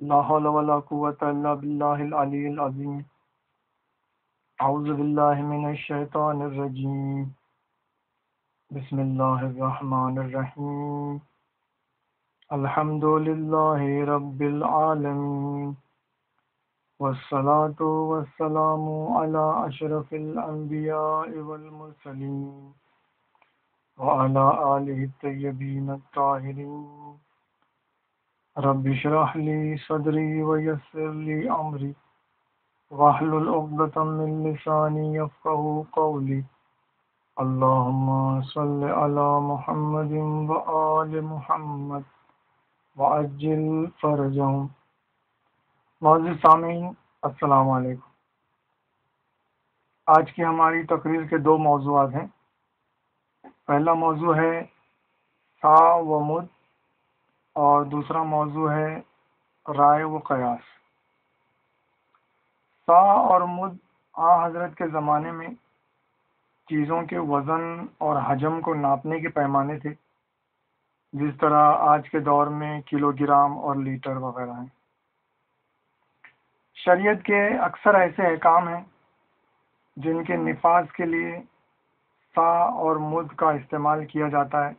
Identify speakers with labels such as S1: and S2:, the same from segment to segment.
S1: لا حول ولا قوة إلا بالله العلي العظيم. أعوذ بالله من الشيطان الرجيم. بسم الله الرحمن الرحيم. الحمد لله رب العالمين، والصلاة والسلام على أشرف الأنبياء والمرسلين وعلى آله الطيبين الطاهرين. رب اشرح لي صدري ويسر لي أمري واحلل عقدة من لساني يفقهوا قولي. اللهم صل على محمد وآل محمد وعجل فرجهم. معزز سامعین، السلام علیکم. آج کی ہماری تقریر کے دو موضوعات ہیں. پہلا موضوع ہے سا و مد، اور دوسرا موضوع ہے رائے و قیاس. سا اور مد حضرت کے زمانے میں چیزوں کے وزن اور حجم کو ناپنے کے پیمانے تھے، جس طرح آج کے دور میں کلو گرام اور لیٹر وغیرہ ہیں. شریعت کے اکثر ایسے احکام ہیں جن کے نفاذ کے لیے سا اور مد کا استعمال کیا جاتا ہے،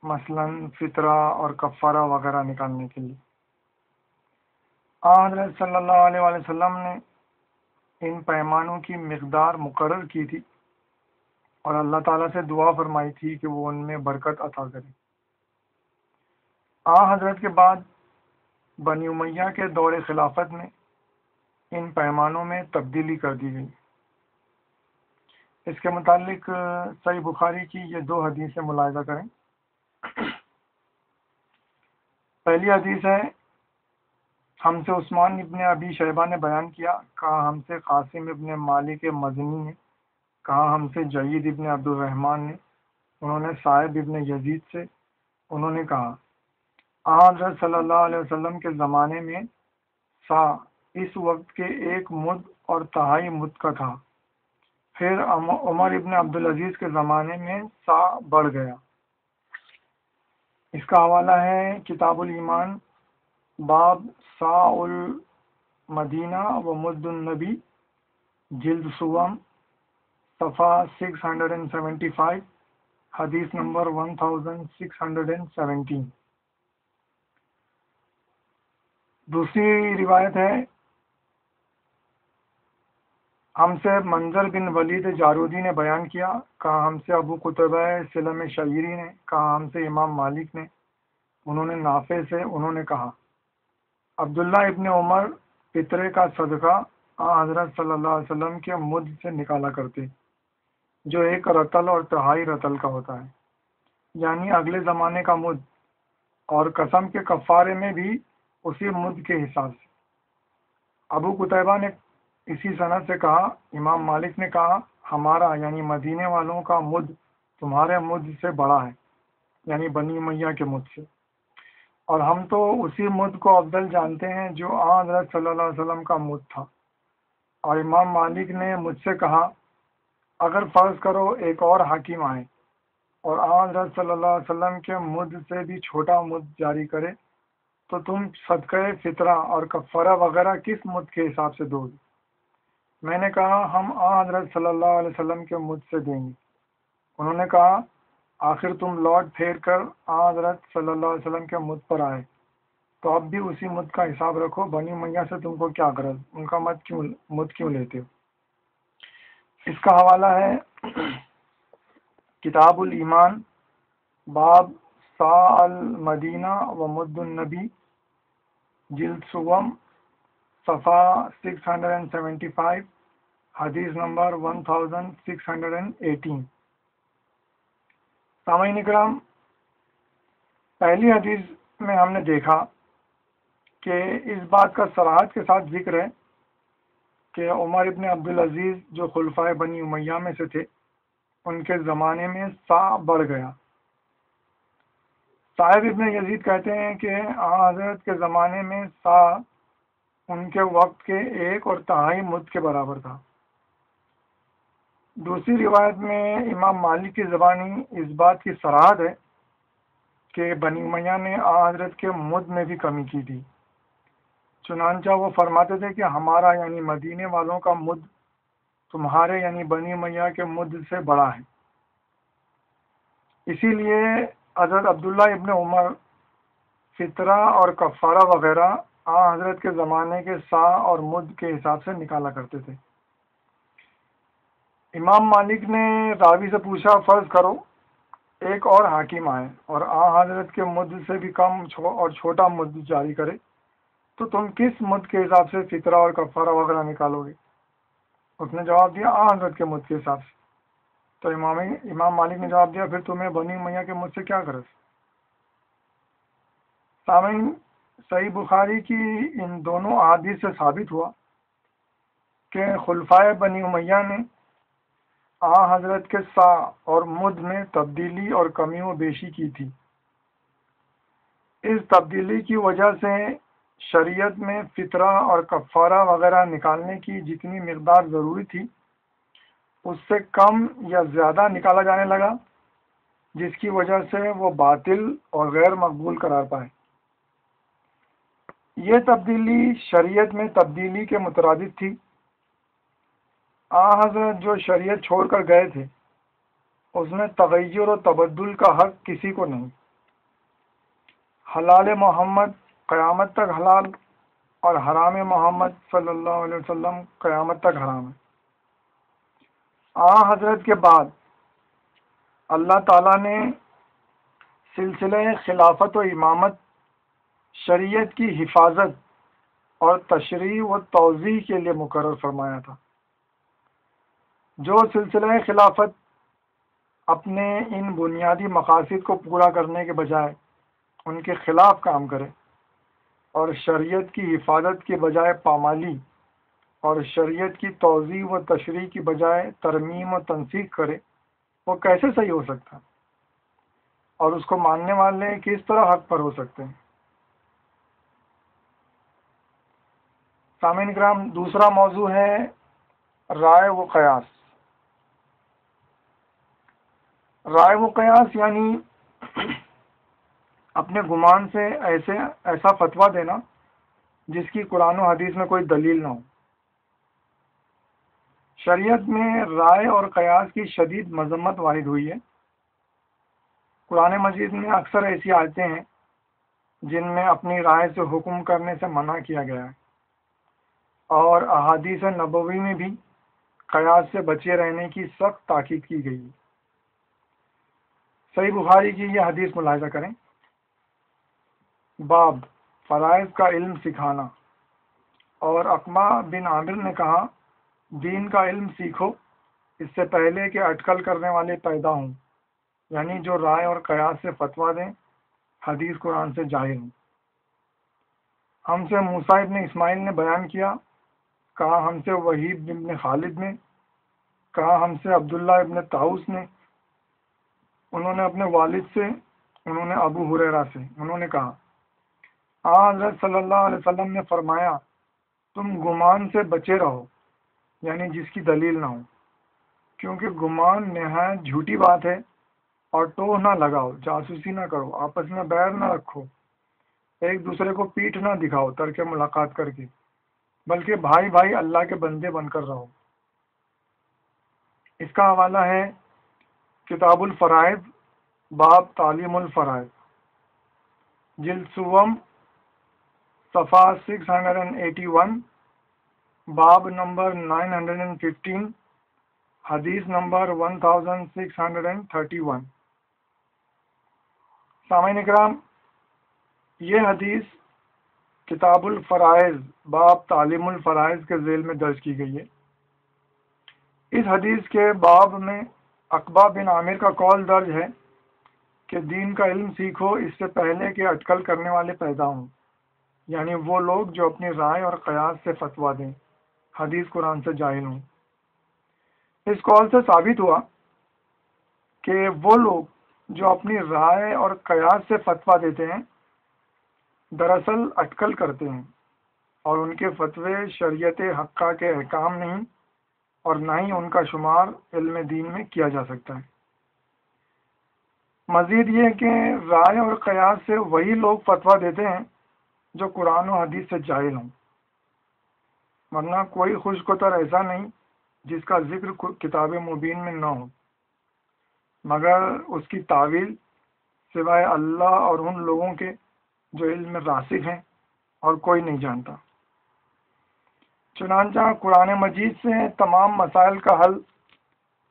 S1: مثلا فطرہ اور کفارہ وغیرہ نکالنے کے لیے. حضرت صلی اللہ علیہ وسلم نے ان پیمانوں کی مقدار مقرر کی تھی اور اللہ تعالیٰ سے دعا فرمائی تھی کہ وہ ان میں برکت عطا کرے. حضرت کے بعد بنی امیہ کے دور خلافت میں ان پیمانوں میں تبدیلی کر دی گئی. اس کے متعلق صحیح بخاری کی یہ دو حدیثیں ملاحظہ کریں. پہلی حدیث ہے، ہم سے عثمان ابن ابی شیبہ نے بیان کیا، کہا ہم سے قاسم ابن مالک مزنی نے، کہا ہم سے جعید ابن عبد الرحمن نے، انہوں نے صاحب ابن یزید سے، انہوں نے کہا حضرت صلی اللہ علیہ وسلم کے زمانے میں سا اس وقت کے ایک مد اور تہائی مد کا تھا. پھر عمر ابن عبدالعزیز کے زمانے میں سا بڑھ گیا. اس کا حوالہ ہے کتاب الایمان، باب سا المدینہ و مد النبی، جلد سوم، صفحہ 675، حدیث نمبر 1617. دوسری روایت ہے، ہم سے منظر بن ولید جارودی نے بیان کیا، کہا ہم سے ابو قتیبہ سلم شعیری نے، کہا ہم سے امام مالک نے، انہوں نے نافع سے، انہوں نے کہا عبداللہ ابن عمر فطرے کا صدقہ حضرت صلی اللہ علیہ وسلم کے مد سے نکالا کرتے، جو ایک رطل اور تہائی رطل کا ہوتا ہے، یعنی اگلے زمانے کا مد، اور قسم کے کفارے میں بھی اسی مد کے حساب سے. ابو قتیبہ نے اسی سند سے کہا، امام مالک نے کہا ہمارا یعنی مدینے والوں کا مد تمہارے مد سے بڑا ہے، یعنی بنی امیہ کے مد سے، اور ہم تو اسی مد کو افضل جانتے ہیں جو حضرت صلی اللہ علیہ وسلم کا مد تھا. اور امام مالک نے مجھ سے کہا اگر فرض کرو ایک اور حاکم آئے اور حضرت صلی اللہ علیہ وسلم کے مد سے بھی چھوٹا مد جاری کرے تو تم صدقہ فطرہ اور کفارہ وغیرہ کس مد کے حساب سے دو گے؟ میں نے کہا ہم حضرت صلی اللہ علیہ وسلم کے مد سے دیں گے. انہوں نے کہا آخر تم لوٹ پھیر کر حضرت صلی اللہ علیہ وسلم کے مد پر آئے تو اب بھی اسی مد کا حساب رکھو، بنی امیہ سے تم کو کیا غرض، ان کا مد کیوں لیتے ہو؟ اس کا حوالہ ہے کتاب الایمان، باب سا المدینہ و مد النبی، جلد سوم، صفحہ 675، حدیث نمبر 1618. سامعین اکرام، پہلی حدیث میں ہم نے دیکھا کہ اس بات کا صراحت کے ساتھ ذکر ہے کہ عمر ابن عبدالعزیز جو خلفائے بنی امیہ میں سے تھے، ان کے زمانے میں سا بڑھ گیا. صاحب ابن یزید کہتے ہیں کہ حضرت کے زمانے میں سا ان کے وقت کے ایک اور تہائی مد کے برابر تھا. دوسری روایت میں امام مالک کی زبانی اس بات کی صراحت ہے کہ بنی امیہ نے حضرت کے مد میں بھی کمی کی تھی. چنانچہ وہ فرماتے تھے کہ ہمارا یعنی مدینے والوں کا مد تمہارے یعنی بنی امیہ کے مد سے بڑا ہے۔ اسی لیے حضرت عبداللہ ابن عمر فطرہ اور کفارہ وغیرہ حضرت کے زمانے کے سا اور مد کے حساب سے نکالا کرتے تھے۔ امام مالک نے راوی سے پوچھا، فرض کرو ایک اور حاکم آئے اور حضرت کے مد سے بھی کم اور چھوٹا مد جاری کرے، تو تم کس مد کے حساب سے فطرہ اور کفارہ وغیرہ نکالو گے؟ اس نے جواب دیا حضرت کے مد کے حساب سے۔ تو امام مالک نے جواب دیا، پھر تمہیں بنی امیہ کے مد سے کیا غرض؟ سامعین، صحیح بخاری کی ان دونوں احادیث سے ثابت ہوا کہ خلفائے بنی امیہ نے حضرت کے سا اور مد میں تبدیلی اور کمی و بیشی کی تھی۔ اس تبدیلی کی وجہ سے شریعت میں فطرہ اور کفارہ وغیرہ نکالنے کی جتنی مقدار ضروری تھی اس سے کم یا زیادہ نکالا جانے لگا، جس کی وجہ سے وہ باطل اور غیر مقبول قرار پائے۔ یہ تبدیلی شریعت میں تبدیلی کے مترادف تھی۔ حضرت جو شریعت چھوڑ کر گئے تھے اس میں تغیر و تبدل کا حق کسی کو نہیں۔ حلال محمد قیامت تک حلال اور حرام محمد صلی اللہ علیہ وسلم قیامت تک حرام ہے۔ حضرت کے بعد اللہ تعالیٰ نے سلسلہ خلافت و امامت شریعت کی حفاظت اور تشریح و توضیح کے لیے مقرر فرمایا تھا۔ جو سلسلہ خلافت اپنے ان بنیادی مقاصد کو پورا کرنے کے بجائے ان کے خلاف کام کرے اور شریعت کی حفاظت کے بجائے پامالی اور شریعت کی توضیح و تشریح کی بجائے ترمیم و تنسیخ کرے، وہ کیسے صحیح ہو سکتا اور اس کو ماننے والے کس طرح حق پر ہو سکتے ہیں؟ سامعین کرام، دوسرا موضوع ہے رائے و قیاس۔ رائے و قیاس یعنی اپنے گمان سے ایسا فتویٰ دینا جس کی قرآن و حدیث میں کوئی دلیل نہ ہو۔ شریعت میں رائے اور قیاس کی شدید مذمت وارد ہوئی ہے۔ قرآن مجید میں اکثر ایسی آیتیں ہیں جن میں اپنی رائے سے حکم کرنے سے منع کیا گیا ہے، اور احادیث نبوی میں بھی قیاس سے بچے رہنے کی سخت تاکید کی گئی ہے۔ صحیح بخاری کی یہ حدیث ملاحظہ کریں، باب فرائض کا علم سکھانا، اور عقبہ بن عامر نے کہا، دین کا علم سیکھو اس سے پہلے کہ اٹکل کرنے والے پیدا ہوں، یعنی جو رائے اور قیاس سے فتویٰ دیں حدیث قرآن سے جاہل ہوں۔ ہم سے موسیٰ ابن اسماعیل نے بیان کیا، کہا ہم سے وحید ابن خالد نے، کہا ہم سے عبداللہ ابن طاؤس نے، انہوں نے اپنے والد سے، انہوں نے ابو ہریرہ سے، انہوں نے کہا حضرت صلی اللہ علیہ وسلم نے فرمایا، تم گمان سے بچے رہو، یعنی جس کی دلیل نہ ہو، کیونکہ گمان نہایت جھوٹی بات ہے، اور ٹوہ نہ لگاؤ، جاسوسی نہ کرو، آپس میں بیر نہ رکھو، ایک دوسرے کو پیٹھ نہ دکھاؤ ترک ملاقات کر کے، بلکہ بھائی بھائی اللہ کے بندے بن کر رہو۔ اس کا حوالہ ہے کتاب الفرائض، باب تعلیم الفرائض، جلد سوم، صفحہ 681، باب نمبر 915، حدیث نمبر 1631۔ سامعین اکرام، یہ حدیث کتاب الفرائض باب تعلیم الفرائض کے ذیل میں درج کی گئی ہے۔ اس حدیث کے باب میں عقبہ بن عامر کا قول درج ہے کہ دین کا علم سیکھو اس سے پہلے کہ اٹکل کرنے والے پیدا ہوں، یعنی وہ لوگ جو اپنی رائے اور قیاس سے فتویٰ دیں حدیث قرآن سے جاہل ہوں۔ اس قول سے ثابت ہوا کہ وہ لوگ جو اپنی رائے اور قیاس سے فتویٰ دیتے ہیں دراصل اٹکل کرتے ہیں، اور ان کے فتوے شریعت حقہ کے احکام نہیں، اور نہ ہی ان کا شمار علم دین میں کیا جا سکتا ہے۔ مزید یہ کہ رائے اور قیاس سے وہی لوگ فتویٰ دیتے ہیں جو قرآن و حدیث سے جاہل ہوں، ورنہ کوئی خوش قطر ایسا نہیں جس کا ذکر کتاب مبین میں نہ ہو، مگر اس کی تعویل سوائے اللہ اور ان لوگوں کے جو علم میں راسخ ہیں اور کوئی نہیں جانتا۔ چنانچہ قرآن مجید سے تمام مسائل کا حل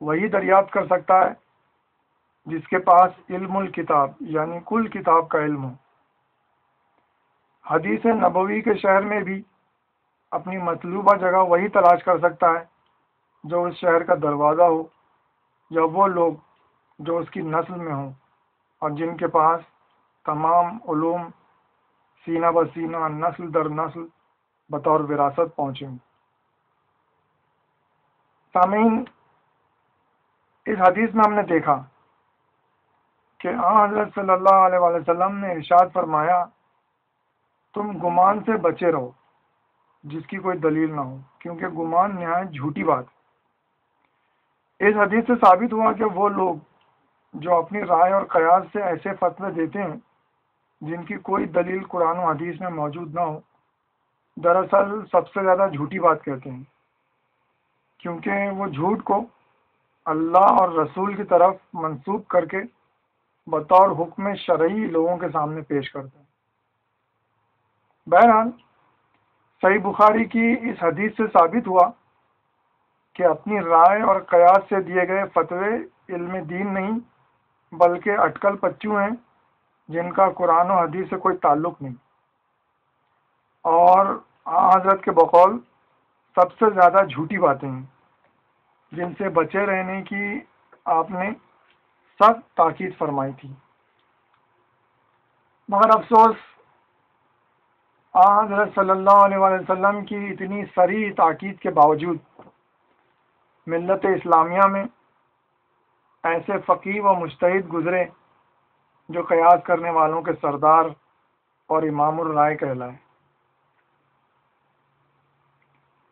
S1: وہی دریافت کر سکتا ہے جس کے پاس علم الکتاب یعنی کل کتاب کا علم ہو۔ حدیث نبوی کے شہر میں بھی اپنی مطلوبہ جگہ وہی تلاش کر سکتا ہے جو اس شہر کا دروازہ ہو، یا وہ لوگ جو اس کی نسل میں ہوں اور جن کے پاس تمام علوم سینہ بہ سینہ نسل در نسل بطور وراثت پہنچے ہوں۔ سامعین، اس حدیث میں ہم نے دیکھا کہ حضرت صلی اللہ علیہ وآلہ وسلم نے ارشاد فرمایا، تم گمان سے بچے رہو جس کی کوئی دلیل نہ ہو، کیونکہ گمان نہایت جھوٹی بات ہے۔ اس حدیث سے ثابت ہوا کہ وہ لوگ جو اپنی رائے اور قیاس سے ایسے فتوے دیتے ہیں جن کی کوئی دلیل قرآن و حدیث میں موجود نہ ہو، دراصل سب سے زیادہ جھوٹی بات کہتے ہیں، کیونکہ وہ جھوٹ کو اللہ اور رسول کی طرف منسوب کر کے بطور حکم شرعی لوگوں کے سامنے پیش کرتے ہیں۔ بہرحال صحیح بخاری کی اس حدیث سے ثابت ہوا کہ اپنی رائے اور قیاس سے دیے گئے فتوے علم دین نہیں بلکہ اٹکل پچو ہیں جن کا قرآن و حدیث سے کوئی تعلق نہیں، اور حضرت کے بقول سب سے زیادہ جھوٹی باتیں ہیں جن سے بچے رہنے کی آپ نے سخت تاکید فرمائی تھی۔ مگر افسوس، حضرت صلی اللہ علیہ وآلہ وسلم کی اتنی صریح تاکید کے باوجود ملت اسلامیہ میں ایسے فقیہ و مجتہد گزرے جو قیاس کرنے والوں کے سردار اور امام الرائے کہلائے۔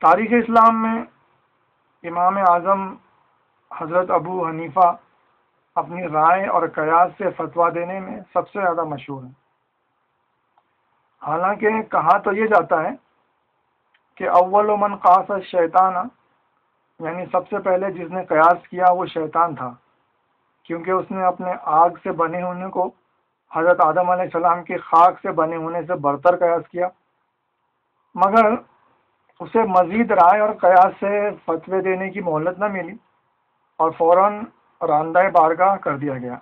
S1: تاریخ اسلام میں امام اعظم حضرت ابو حنیفہ اپنی رائے اور قیاس سے فتویٰ دینے میں سب سے زیادہ مشہور ہیں۔ حالانکہ کہا تو یہ جاتا ہے کہ اول من قاس الشیطان، یعنی سب سے پہلے جس نے قیاس کیا وہ شیطان تھا، کیونکہ اس نے اپنے آگ سے بنے ہونے کو حضرت آدم علیہ السلام کی خاک سے بنے ہونے سے برتر قیاس کیا، مگر اسے مزید رائے اور قیاس سے فتوے دینے کی مہلت نہ ملی اور فوراً راندہ بارگاہ کر دیا گیا۔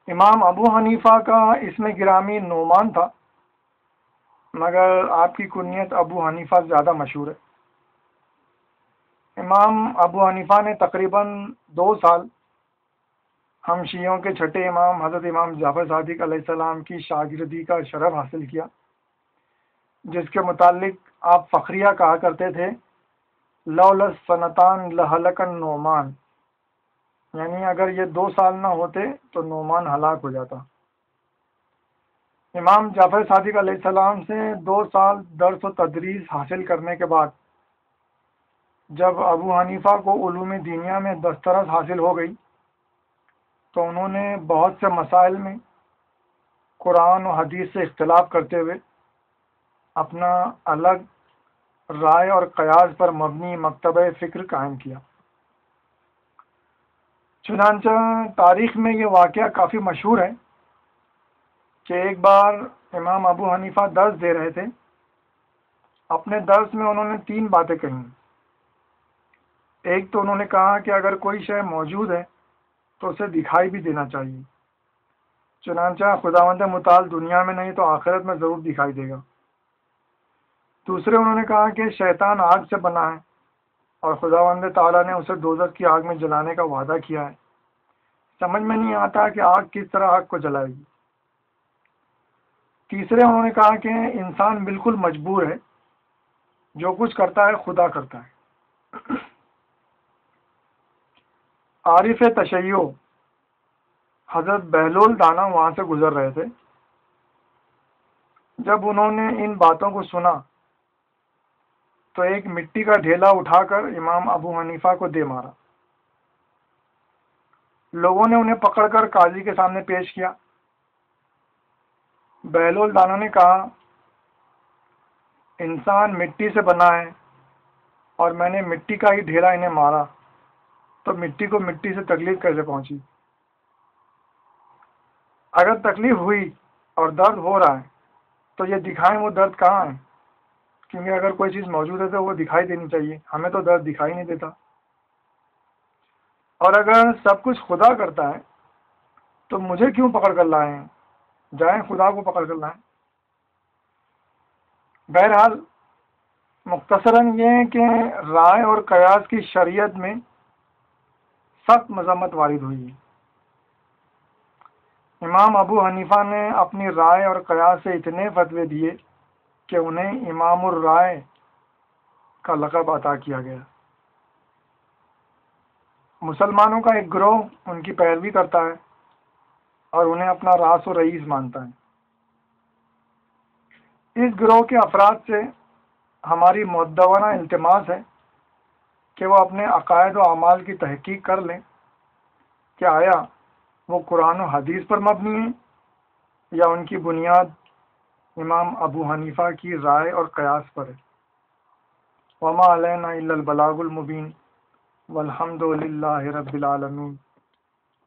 S1: امام ابو حنیفہ کا اس میں گرامی نعمان تھا، مگر آپ کی کنیت ابو حنیفہ سے زیادہ مشہور ہے۔ امام ابو حنیفہ نے تقریباً 2 سال ہم شیعوں کے چھٹے امام حضرت امام جعفر صادق علیہ السلام کی شاگردی کا شرف حاصل کیا، جس کے متعلق آپ فخریہ کہا کرتے تھے، لولا السنتان لہلک النعمان، یعنی اگر یہ 2 سال نہ ہوتے تو نعمان ہلاک ہو جاتا۔ امام جعفر صادق علیہ السلام سے 2 سال درس و تدریس حاصل کرنے کے بعد جب ابو حنیفہ کو علوم دینیہ میں دسترس حاصل ہو گئی تو انہوں نے بہت سے مسائل میں قرآن و حدیث سے اختلاف کرتے ہوئے اپنا الگ رائے اور قیاس پر مبنی مکتبہ فکر قائم کیا۔ چنانچہ تاریخ میں یہ واقعہ کافی مشہور ہے کہ ایک بار امام ابو حنیفہ درس دے رہے تھے۔ اپنے درس میں انہوں نے 3 باتیں کہیں۔ ایک تو انہوں نے کہا کہ اگر کوئی شے موجود ہے تو اسے دکھائی بھی دینا چاہیے، چنانچہ خداوند متعال دنیا میں نہیں تو آخرت میں ضرور دکھائی دے گا۔ دوسرے انہوں نے کہا کہ شیطان آگ سے بنا ہے اور خداوند تعالیٰ نے اسے دوزخ کی آگ میں جلانے کا وعدہ کیا ہے، سمجھ میں نہیں آتا کہ آگ کس طرح آگ کو جلائے گی۔ تیسرے انہوں نے کہا کہ انسان بالکل مجبور ہے، جو کچھ کرتا ہے خدا کرتا ہے۔ عارف تشیع حضرت بہلول دانا وہاں سے گزر رہے تھے۔ جب انہوں نے ان باتوں کو سنا تو ایک مٹی کا ڈھیلا اٹھا کر امام ابو حنیفہ کو دے مارا۔ لوگوں نے انہیں پکڑ کر قاضی کے سامنے پیش کیا۔ بہلول دانا نے کہا انسان مٹی سے بنا ہے اور میں نے مٹی کا ہی ڈھیرا انہیں مارا تو مٹی کو مٹی سے تکلیف کیسے پہنچی؟ اگر تکلیف ہوئی اور درد ہو رہا ہے تو یہ دکھائیں وہ درد کہاں ہے، کیونکہ اگر کوئی چیز موجود ہے تو وہ دکھائی دینی چاہیے، ہمیں تو درد دکھائی نہیں دیتا۔ اور اگر سب کچھ خدا کرتا ہے تو مجھے کیوں پکڑ کر لائے ہیں؟ جائیں خدا کو پکڑ کر لائیں۔ بہرحال مختصراً یہ ہے کہ رائے اور قیاس کی شریعت میں سخت مذمت وارد ہوئی ہے۔ امام ابو حنیفہ نے اپنی رائے اور قیاس سے اتنے فتوے دیے کہ انہیں امام الرائے کا لقب عطا کیا گیا۔ مسلمانوں کا ایک گروہ ان کی پیروی کرتا ہے اور انہیں اپنا راس و رئیس مانتا ہے۔ اس گروہ کے افراد سے ہماری مؤدبانہ التماس ہے کہ وہ اپنے عقائد و اعمال کی تحقیق کر لیں کہ آیا وہ قرآن و حدیث پر مبنی ہیں یا ان کی بنیاد امام ابو حنیفہ کی رائے اور قیاس پر ہے۔ وما علینا الا البلاغ المبین والحمد للہ رب العالمین۔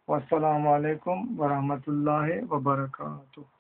S1: والسلام علیکم ورحمۃ اللہ وبرکاتہ۔